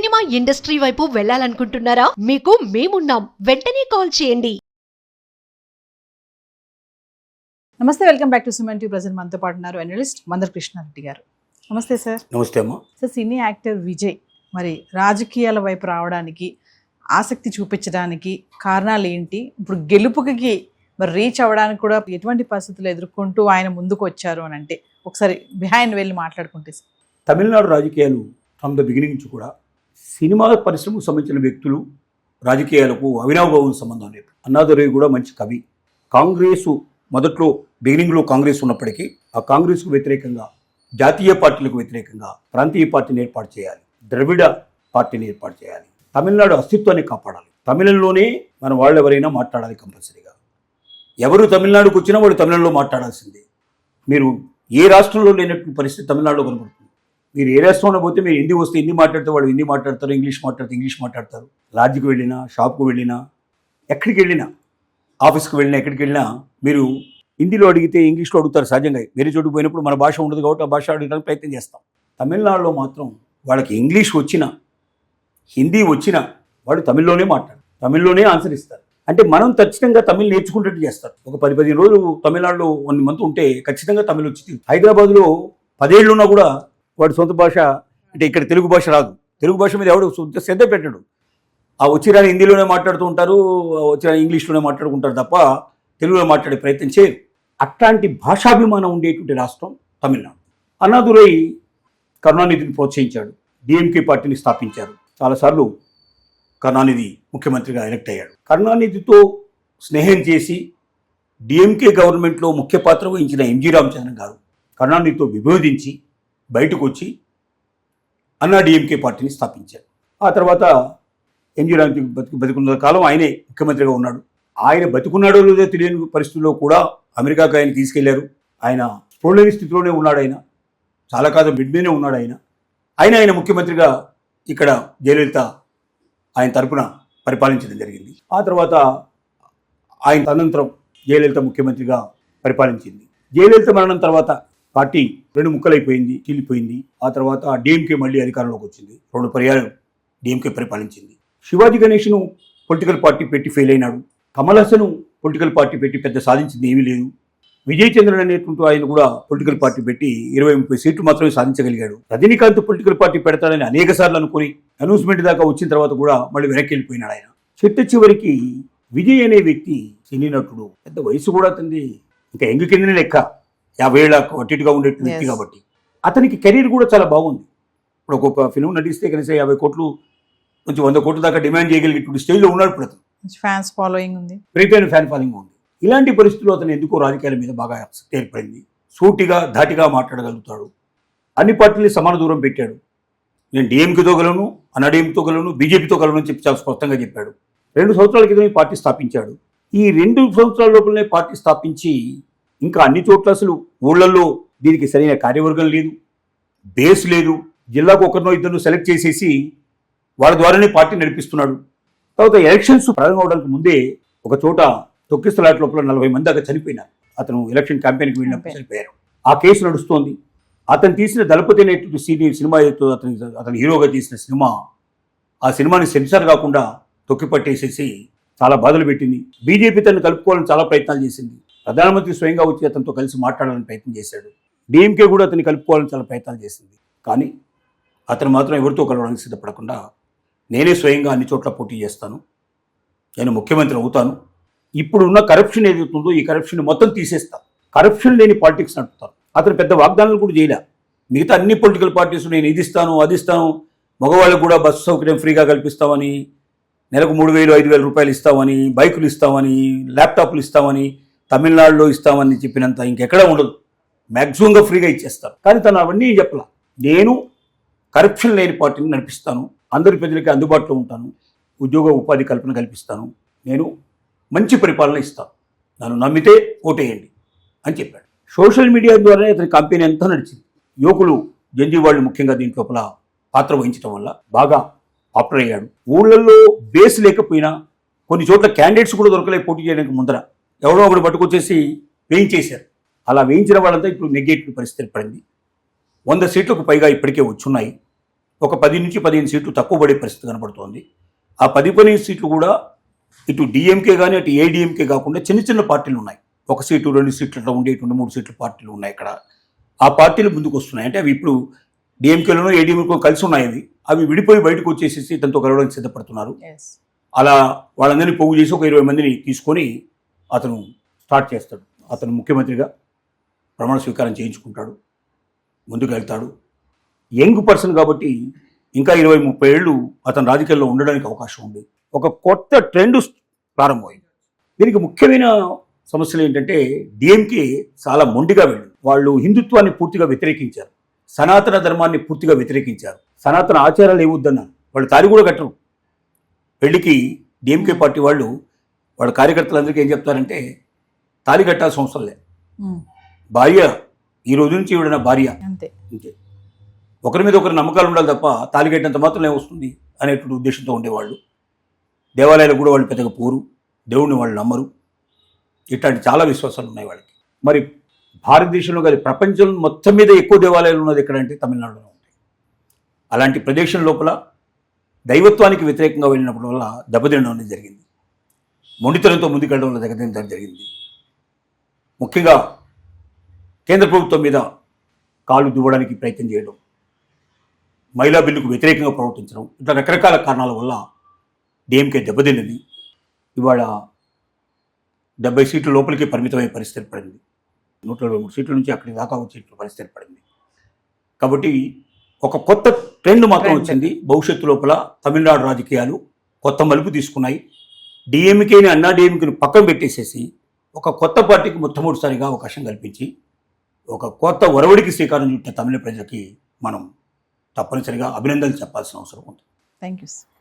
Cinema industry వైపు వెళ్ళాలనుకుంటున్నారా? మీకు మేమున్నాం. వెంటనే కాల్ చేయండి. నమస్తే, welcome back to Suman TV. Present మనతో పాటు ఉన్నారు అనలిస్ట్ మందర్ కృష్ణారెడ్డి గారు. నమస్తే సార్. నమస్తే అమ్మా. సార్, సినీ యాక్టర్ విజయ్ మరి రాజకీయాల వైపు రావడానికి, ఆసక్తి చూపించడానికి కారణాలు ఏంటి? ఇప్పుడు గెలుపుకి మరి రీచ్ అవ్వడానికి కూడా ఎటువంటి పరిస్థితులు ఎదుర్కొంటూ ఆయన ముందుకు వచ్చారు అని అంటే ఒకసారి బిహైండ్ వెళ్ళి మాట్లాడుకుంటే సార్. తమిళనాడు రాజకీయాలు ఫ్రమ్ ద బిగినింగ్ నుంచి కూడా సినిమా పరిశ్రమకు సంబంధించిన వ్యక్తులు రాజకీయాలకు అవినాభావం సంబంధం లేదు. అన్నాదురై కూడా మంచి కవి. కాంగ్రెసు మొదట్లో బిగినింగ్లో కాంగ్రెస్ ఉన్నప్పటికీ ఆ కాంగ్రెస్కు వ్యతిరేకంగా, జాతీయ పార్టీలకు వ్యతిరేకంగా ప్రాంతీయ పార్టీని ఏర్పాటు చేయాలి, ద్రవిడ పార్టీని ఏర్పాటు చేయాలి, తమిళనాడు అస్తిత్వాన్ని కాపాడాలి, తమిళంలోనే మన వాళ్ళు ఎవరైనా మాట్లాడాలి కంపల్సరీగా. ఎవరు తమిళనాడుకు వచ్చినా వాడు తమిళంలో మాట్లాడాల్సిందే. మీరు ఏ రాష్ట్రంలో లేనటువంటి పరిస్థితి తమిళనాడులో కనబడుతుంది. మీరు ఏ రాష్ట్రంలో పోతే మీరు హిందీ వస్తే హిందీ మాట్లాడితే వాడు హిందీ మాట్లాడతారు, ఇంగ్లీష్ మాట్లాడతారు. లాడ్జికి వెళ్ళినా, షాప్కి వెళ్ళినా, ఎక్కడికి వెళ్ళినా, ఆఫీస్కి వెళ్ళినా, ఎక్కడికి వెళ్ళినా మీరు హిందీలో అడిగితే ఇంగ్లీష్లో అడుగుతారు సహజంగా. వేరే చోటుకు పోయినప్పుడు మన భాష ఉండదు కాబట్టి ఆ భాష అడగడానికి ప్రయత్నం చేస్తాం. తమిళనాడులో మాత్రం వాళ్ళకి ఇంగ్లీష్ వచ్చినా, హిందీ వచ్చినా వాడు తమిళ్లోనే మాట్లాడు, తమిళ్లోనే ఆన్సర్ ఇస్తారు. అంటే మనం ఖచ్చితంగా తమిళ్ నేర్చుకుంటట్టు చేస్తారు. ఒక 10-15 రోజులు తమిళనాడులో 1 మంత్ ఉంటే ఖచ్చితంగా తమిళ్ వచ్చి. హైదరాబాద్లో 10 ఏళ్ళు ఉన్నా కూడా వాడు సొంత భాష అంటే ఇక్కడ తెలుగు భాష రాదు. తెలుగు భాష మీద ఎవడు శ్రద్ధ పెట్టాడు. ఆ వచ్చిరాని హిందీలోనే మాట్లాడుతూ ఉంటారు, వచ్చిరాని ఇంగ్లీష్లోనే మాట్లాడుకుంటారు తప్ప తెలుగులో మాట్లాడే ప్రయత్నం చేయరు. అట్లాంటి భాషాభిమానం ఉండేటువంటి రాష్ట్రం తమిళనాడు. అన్నాదురై కరుణానిధిని ప్రోత్సహించాడు, డిఎంకే పార్టీని స్థాపించారు. చాలాసార్లు కరుణానిధి ముఖ్యమంత్రిగా ఎలక్ట్ అయ్యాడు. కరుణానిధితో స్నేహం చేసి డిఎంకే గవర్నమెంట్లో ముఖ్య పాత్ర వహించిన ఎంజి రామచంద్రన్ గారు కరుణానిధితో విభేదించి బయటకు వచ్చి అన్నా డిఎంకే పార్టీని స్థాపించారు. ఆ తర్వాత ఎంజి రామచంద్రన్ బతికున్న కాలం ఆయనే ముఖ్యమంత్రిగా ఉన్నాడు. ఆయన బతికున్నాడో లేదో తెలియని పరిస్థితుల్లో కూడా అమెరికాకు ఆయన తీసుకెళ్లారు. ఆయన స్ఫోటలేని స్థితిలోనే ఉన్నాడు. ఆయన చాలా కాలం బెడ్ మీదనే ఉన్నాడు. ఆయన ముఖ్యమంత్రిగా ఇక్కడ జయలలిత ఆయన తరపున పరిపాలించడం జరిగింది. ఆ తర్వాత ఆయన తదనంతరం జయలలిత ముఖ్యమంత్రిగా పరిపాలించింది. జయలలిత మరణం తర్వాత పార్టీ 2 ముక్కలైపోయింది, చీలిపోయింది. ఆ తర్వాత డిఎంకే మళ్ళీ అధికారంలోకి వచ్చింది. 2 పర్యాలు డిఎంకే పరిపాలించింది. శివాజీ గణేష్ను పొలిటికల్ పార్టీ పెట్టి ఫెయిల్ అయినాడు. కమల్ హాసన్ పొలిటికల్ పార్టీ పెట్టి పెద్ద సాధించింది ఏమీ లేదు. విజయ్ చంద్రన్ అనేటువంటి ఆయన కూడా పొలిటికల్ పార్టీ పెట్టి 20-30 సీట్లు మాత్రమే సాధించగలిగాడు. రజనీకాంత్ పొలిటికల్ పార్టీ పెడతాడని అనేక సార్లు అనుకుని అనౌన్స్మెంట్ దాకా వచ్చిన తర్వాత కూడా మళ్ళీ వెనక్కి వెళ్ళిపోయినాడు ఆయన. చివరికి విజయ్ అనే వ్యక్తి సినీ నటుడు, పెద్ద వయసు కూడా అతనిది ఇంకా యంగ్ కిందనే లెక్క, 50 ఏళ్ళ అటుగా ఉండే వ్యక్తి కాబట్టి అతనికి కెరీర్ కూడా చాలా బాగుంది. ఇప్పుడు ఒక్కొక్క ఫిల్మ్ నటిస్తే కనీసం 50 కోట్లు నుంచి 100 కోట్ల దాకా డిమాండ్ చేయగలిగేటువంటి స్టేజ్లో ఉన్నాడు. ఇప్పుడు అతను ఫ్యాన్స్ ఫాలోయింగ్ ఉంది, ప్రీపెయిడ్ ఫ్యాన్ ఫాలోయింగ్ ఉంది. ఇలాంటి పరిస్థితుల్లో అతను ఎందుకో రాజకీయాల మీద బాగా ఆసక్తి ఏర్పడింది. సూటిగా ధాటిగా మాట్లాడగలుగుతాడు. అన్ని పార్టీలు సమాన దూరం పెట్టాడు. నేను డిఎంకేతో గలను, అన్నాడీఎంకేతో గలను, బీజేపీతో గలను అని చెప్పి చాలా స్పష్టంగా చెప్పాడు. 2 సంవత్సరాల క్రితమే పార్టీ స్థాపించాడు. ఈ 2 సంవత్సరాల లోపలనే పార్టీ స్థాపించి ఇంకా అన్ని చోట్ల అసలు ఊళ్ళల్లో దీనికి సరైన కార్యవర్గం లేదు, బేస్ లేదు. జిల్లాకు 1-2 సెలెక్ట్ చేసేసి వాళ్ళ ద్వారానే పార్టీ నడిపిస్తున్నాడు. తర్వాత ఎలక్షన్స్ ప్రారంభం అవడానికి ముందే ఒక చోట తొక్కిసలాట లోపల 40 మంది దాకా చనిపోయినారు. అతను ఎలక్షన్ క్యాంపెయిన్కి వెళ్ళినప్పుడు చనిపోయారు. ఆ కేసు నడుస్తోంది. అతను తీసిన దళపతి అనేటువంటి సినిమా అతను హీరోగా తీసిన సినిమా, ఆ సినిమాని సెన్సార్ కాకుండా తొక్కిపట్టేసేసి చాలా బాధలు పెట్టింది. బీజేపీ తను కలుపుకోవాలని చాలా ప్రయత్నాలు చేసింది. ప్రధానమంత్రి స్వయంగా వచ్చి అతనితో కలిసి మాట్లాడాలని ప్రయత్నం చేశాడు. డిఎంకే కూడా అతన్ని కలుపుకోవాలని చాలా ప్రయత్నాలు చేసింది. కానీ అతను మాత్రం ఎవరితో కలవడానికి సిద్ధపడకుండా నేనే స్వయంగా అన్ని చోట్ల పోటీ చేస్తాను, నేను ముఖ్యమంత్రి అవుతాను, ఇప్పుడున్న కరప్షన్ ఏదైతుందో ఈ కరప్షన్ మొత్తం తీసేస్తా, కరప్షన్ లేని పాలిటిక్స్ నడుపుతాను. అతను పెద్ద వాగ్దానాలు కూడా చేయలే. మిగతా అన్ని పొలిటికల్ పార్టీస్ నేను ఇది ఇస్తాను, అది ఇస్తాను, మగవాళ్ళకు కూడా బస్సు సౌకర్యం ఫ్రీగా కల్పిస్తామని, నెలకు 3,000-5,000 రూపాయలు ఇస్తామని, బైకులు ఇస్తామని, ల్యాప్టాప్లు ఇస్తామని, తమిళనాడులో ఇస్తామని చెప్పినంత ఇంకెక్కడా ఉండదు. మ్యాక్సిమంగా ఫ్రీగా ఇచ్చేస్తారు. కానీ తను అవన్నీ చెప్పలా. నేను కరప్షన్ లేని పార్టీని నడిపిస్తాను, అందరి ప్రజలకి అందుబాటులో ఉంటాను, ఉద్యోగ ఉపాధి కల్పన కల్పిస్తాను, నేను మంచి పరిపాలన ఇస్తాను, నన్ను నమ్మితే ఓటేయండి అని చెప్పాడు. సోషల్ మీడియా ద్వారానే అతని కంపెనీ అంతా నడిచింది. యువకులు, జంజీ వాళ్ళు ముఖ్యంగా దీంట్లోపల పాత్ర వహించడం వల్ల బాగా పాపులర్ అయ్యాడు. ఊళ్ళల్లో బేస్ లేకపోయినా కొన్ని చోట్ల క్యాండిడేట్స్ కూడా దొరకలే పోటీ చేయడానికి. ముందర ఎవడో ఒకటి పట్టుకొచ్చేసి వేయించేశారు. అలా వేయించిన వాళ్ళంతా ఇప్పుడు నెగ్గేటివ్ పరిస్థితి ఏర్పడింది. 100 సీట్లకు పైగా ఇప్పటికే వచ్చున్నాయి. ఒక 10 నుంచి 15 సీట్లు తక్కువ పడే పరిస్థితి కనబడుతోంది. ఆ 10-15 సీట్లు కూడా ఇటు డిఎంకే కానీ అటు ఏడీఎంకే కాకుండా చిన్న చిన్న పార్టీలు ఉన్నాయి. 1 సీటు 2 సీట్లు అట్లా ఉండేటువంటి 3 సీట్ల పార్టీలు ఉన్నాయి ఇక్కడ. ఆ పార్టీలు ముందుకు వస్తున్నాయి. అంటే అవి ఇప్పుడు డిఎంకేలోనూ ఏడీఎంకేలో కలిసి ఉన్నాయి. అవి విడిపోయి బయటకు వచ్చేసి తనతో కలవడానికి సిద్ధపడుతున్నారు. అలా వాళ్ళందరినీ పోగు చేసి ఒక 20 మందిని తీసుకొని అతను స్టార్ట్ చేస్తాడు. అతను ముఖ్యమంత్రిగా ప్రమాణ స్వీకారం చేయించుకుంటాడు, ముందుకు వెళ్తాడు. యంగ్ పర్సన్ కాబట్టి ఇంకా 20-30 ఏళ్ళు అతను రాజకీయాల్లో ఉండడానికి అవకాశం ఉంది. ఒక కొత్త ట్రెండ్ ప్రారంభమైంది. దీనికి ముఖ్యమైన సమస్యలు ఏంటంటే డిఎంకే చాలా మొండిగా వెళ్ళింది. వాళ్ళు హిందుత్వాన్ని పూర్తిగా వ్యతిరేకించారు, సనాతన ధర్మాన్ని పూర్తిగా వ్యతిరేకించారు, సనాతన ఆచారాలు ఏవద్దన్నారు. వాళ్ళు తాలి కూడా కట్టరు. పెళ్లికి డిఎంకే పార్టీ వాళ్ళు వాళ్ళ కార్యకర్తలందరికీ ఏం చెప్తారంటే తాలి కట్టాల్సిన అవసరం లేదు, భార్య ఈ రోజు నుంచి ఈవిడ నా భార్య అంతే. అంతే. ఒకరి మీద ఒకరి నమ్మకాలు ఉండాలి తప్ప తాలి కట్టినంత మాత్రం ఏమొస్తుంది అనేటువంటి ఉద్దేశంతో ఉండేవాళ్ళు. దేవాలయాలు కూడా వాళ్ళు పెద్దగా పోరు, దేవుడిని వాళ్ళు నమ్మరు. ఇట్లాంటి చాలా విశ్వాసాలు ఉన్నాయి వాళ్ళకి. మరి భారతదేశంలో కానీ ప్రపంచం మొత్తం మీద ఎక్కువ దేవాలయాలు ఉన్నది ఎక్కడంటే తమిళనాడులో ఉంటాయి. అలాంటి ప్రదేశం లోపల దైవత్వానికి వ్యతిరేకంగా వెళ్ళినప్పుడు వల్ల దెబ్బతినడం అనేది జరిగింది. మొండితనంతో ముందుకెళ్ళడం వల్ల దెబ్బతినడం జరిగింది. ముఖ్యంగా కేంద్ర ప్రభుత్వం మీద కాళ్ళు దువ్వడానికి ప్రయత్నం చేయడం, మహిళా బిల్లుకు వ్యతిరేకంగా ప్రవర్తించడం, ఇట్లా రకరకాల కారణాల వల్ల డిఎంకే దెబ్బతిన్నది. ఇవాళ 70 సీట్ల లోపలికి పరిమితమయ్యే పరిస్థితి ఏర్పడింది. 123 సీట్ల నుంచి అక్కడి దాకా వచ్చే పరిస్థితి ఏర్పడింది. కాబట్టి ఒక కొత్త ట్రెండ్ మాత్రం వచ్చింది. భవిష్యత్తు లోపల తమిళనాడు రాజకీయాలు కొత్త మలుపు తీసుకున్నాయి. డిఎంకేని అన్నా డిఎంకేని పక్కన పెట్టేసేసి ఒక కొత్త పార్టీకి మొట్టమొదటిసారిగా అవకాశం కల్పించి ఒక కొత్త ఒరవడికి శ్రీకారం చుట్టిన తమిళ ప్రజలకి మనం తప్పనిసరిగా అభినందనలు చెప్పాల్సిన అవసరం ఉంది. Thank you sir.